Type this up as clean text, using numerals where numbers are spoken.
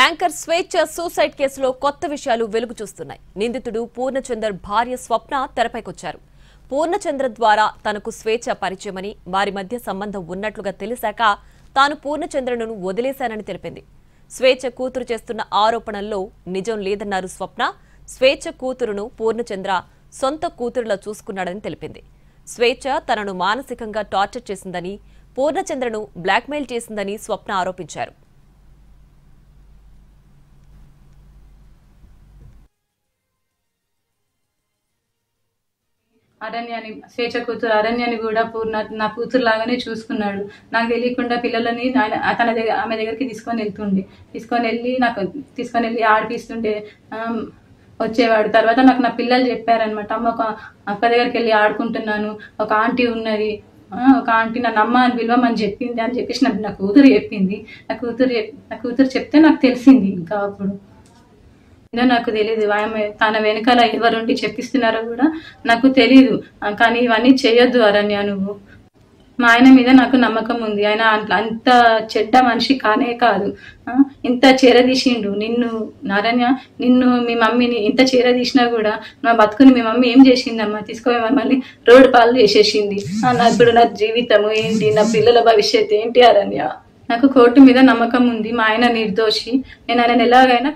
Anchor స్వేచ్ఛ suicide కేసులో కొత్త విషయాలు వెలుగు చూస్తున్నాయి. నిందితుడు పూర్ణచందర్ భార్య స్వప్న తెరపైకొచ్చారు. పూర్ణచంద్ర ద్వారా తనకు స్వేచ్ఛ పరిచయమని, వారి మధ్య సంబంధం ఉన్నట్లుగా తెలిసాక తాను పూర్ణచంద్రను వదిలేశానని తెలిపింది. స్వేచ్ఛ కూతురు చేస్తున్న ఆరోపణల్లో నిజం లేదన్నారు స్వప్న. స్వేచ్ఛ కూతురును పూర్ణచంద్ర సొంత కూతురులా చూసుకున్నాడని తెలిపింది. స్వేచ్ఛ తనను మానసికంగా టార్చర్ చేసిందని, పూర్ణచంద్రను బ్లాక్మెయిల్ చేసిందని స్వప్న ఆరోపించారు. అరణ్యాన్ని, స్వేచ్ఛ కూతురు అరణ్యాన్ని కూడా నా కూతురు లాగానే చూసుకున్నాడు. నాకు తెలియకుండా పిల్లలని ఆమె దగ్గరికి తీసుకొని వెళ్ళి ఆడిపిస్తుంటే వచ్చేవాడు. తర్వాత నాకు నా పిల్లలు చెప్పారనమాట, అమ్మ ఒక అక్క దగ్గరికి వెళ్ళి ఆడుకుంటున్నాను, ఒక ఆంటీ ఉన్నది, ఒక ఆంటీ నన్ను అమ్మ అని పిలవమని చెప్పింది అని చెప్పేసి నా కూతురు చెప్పింది. నా కూతురు చెప్తే నాకు తెలిసింది. ఇంకా అప్పుడు నాకు తెలియదు, ఆమె తన వెనకాల ఎవరుండి చెప్పిస్తున్నారో కూడా నాకు తెలీదు. కానీ ఇవన్నీ చేయొద్దు అరణ్య, నువ్వు. మా ఆయన మీద నాకు నమ్మకం ఉంది. ఆయన అంత చెడ్డ మనిషి కానే కాదు. ఇంత చేరదీసిండు నిన్ను అరణ్య, నిన్ను మీ మమ్మీని ఇంత చేరదీసినా కూడా నా బతుకుని మీ మమ్మీ ఏం చేసిందమ్మా? తీసుకొని మమ్మల్ని రోడ్డు పాలు చేసేసింది. ఇప్పుడు నా జీవితము ఏంటి, నా పిల్లల భవిష్యత్తు ఏంటి అరణ్య? నాకు కోర్టు మీద నమ్మకం ఉంది. మా ఆయన నిర్దోషి. నేను ఆయన ఎలాగైనా